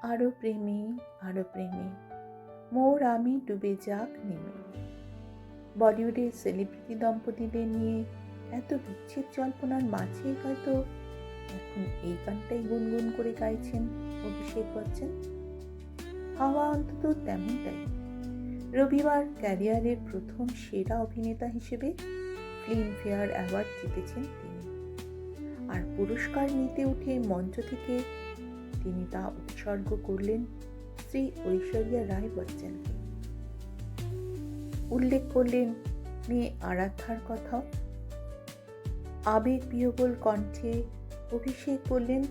আরো প্রেমে, আরো প্রেমে মোর আমি ডুবে যাক নেমে। বলিউডের সেলিব্রিটি দম্পতিদের নিয়ে এত বিচ্ছেদ জল্পনার মাঝেই হয়তো এখন এই গানটাই গুনগুন করে গাইছেন অভিষেক বচ্চন। হাওয়া অন্তত তেমনটাই। রবিবার ক্যারিয়ারের প্রথম সেরা অভিনেতা হিসেবে ফিল্মফেয়ার অ্যাওয়ার্ড জিতেছেন তিনি। আর পুরস্কার নিতে উঠে মঞ্চ থেকে তিনি তা উৎসর্গ করলেন শ্রী ঐশ্বরিয়া রায় বচ্চনকে। উল্লেখ করলেন মেয়ে আরাধ্যার কথাও। আবেগ বিহ্বল কণ্ঠে অভিষেক বললেন,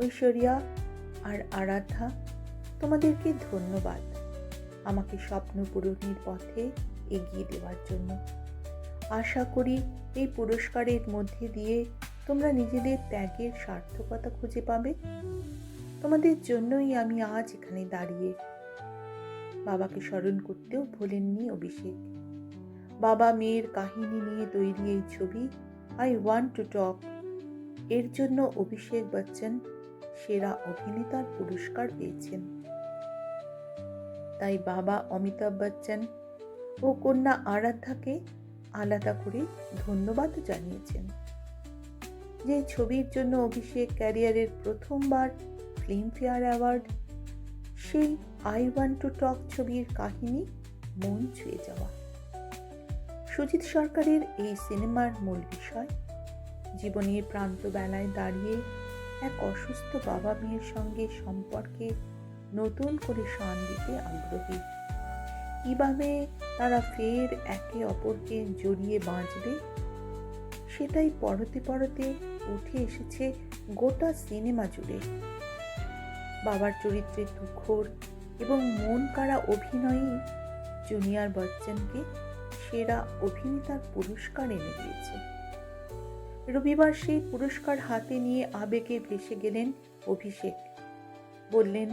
ঐশ্বরিয়া আর আরাধ্যা, তোমাদেরকে ধন্যবাদ আমাকে স্বপ্ন পূরণের পথে এগিয়ে দেওয়ার জন্য। আশা করি এই পুরস্কারের মধ্যে দিয়ে তোমরা নিজেদের ত্যাগের সার্থকতা খুঁজে পাবে। তোমাদের জন্যই আমি আজ এখানে দাঁড়িয়ে। বাবাকে স্মরণ করতেও ভোলেননি অভিষেক। বাবা মেয়ের কাহিনী নিয়ে তৈরি এই ছবি আই ওয়ান্ট টু টক এর জন্য অভিষেক বচ্চন সেরা অভিনেতার পুরস্কার পেয়েছেন। তাই বাবা অমিতাভ বচ্চন ও কন্যা আরাধ্যাকে আলাদা করে ধন্যবাদ জানিয়েছেন। যে ছবির জন্য অভিষেক ক্যারিয়ারের প্রথমবার ফিল্মফেয়ার অ্যাওয়ার্ড, সেই আই ওয়ান্ট টু টক ছবির কাহিনী মন ছুঁয়ে যাওয়া। সুজিত সরকারের এই সিনেমার মূল বিষয় জীবনের প্রান্তবেলায় দাঁড়িয়ে এক অসুস্থ বাবা মেয়ের সঙ্গে সম্পর্কে নতুন করে শান দিতে আগ্রহী। কিভাবে তারা ফের একে অপরকে জড়িয়ে বাঁচবে, সেটাই পরতে পরতে উঠে এসেছে গোটা সিনেমা জুড়ে। বাবার চরিত্রে তুখোড় এবং মন কাড়া অভিনয়ই জুনিয়র বচ্চনকে সেরা অভিনেতার পুরস্কার এনে দিয়েছে। রবিবার সেই পুরস্কার হাতে নিয়ে আবেগে ভেসে গেলেন অভিষেক। বললেন,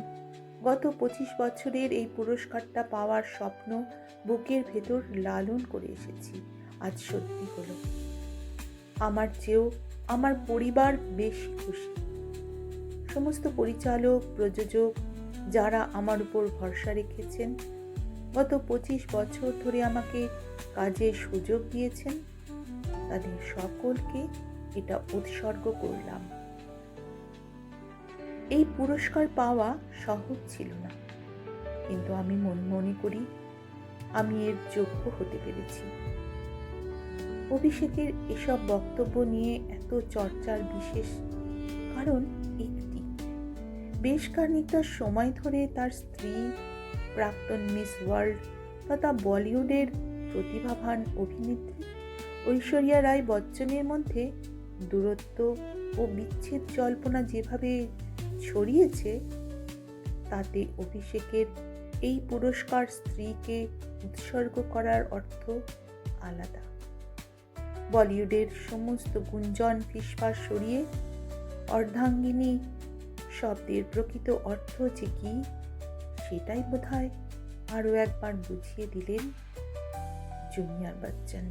গত 25 বছরের এই পুরস্কারটা পাওয়ার স্বপ্ন বুকের ভেতর লালন করে এসেছি, আজ সত্যি হলো। আমার চেয়েও আমার পরিবার বেশ খুশি। সমস্ত পরিচালক, প্রযোজক যারা আমার উপর ভরসা রেখেছেন, গত 25 বছর ধরে আমাকে কাজের সুযোগ দিয়েছেন, তাদের সকলকে এটা উৎসর্গ করলাম। এই পুরস্কার পাওয়া সহজ ছিল না, কিন্তু আমি মনে করি আমি এর যোগ্য হতে পেরেছি। অভিষেকের এসব বক্তব্য নিয়ে এত চর্চার বিশেষ কারণ একটি, বেশ খানিকটা সময় ধরে তার স্ত্রী, প্রাক্তন মিস ওয়ার্ল্ড তথা বলিউডের প্রতিভাবান অভিনেত্রী ঐশ্বরিয়া রায় বচ্চনের মধ্যে দূরত্ব ও বিচ্ছেদ জল্পনা যেভাবে ছড়িয়েছে, তাতে অভিষেকের এই পুরস্কার স্ত্রীকে উৎসর্গ করার অর্থ আলাদা। বলিউডের সমস্ত গুঞ্জন ফিসফাস সরিয়ে অর্ধাঙ্গিনী শব্দের প্রকৃত অর্থ যে কি, সেটাই বোধহয় আরও একবার বুঝিয়ে দিলেন জুনিয়র বচ্চন।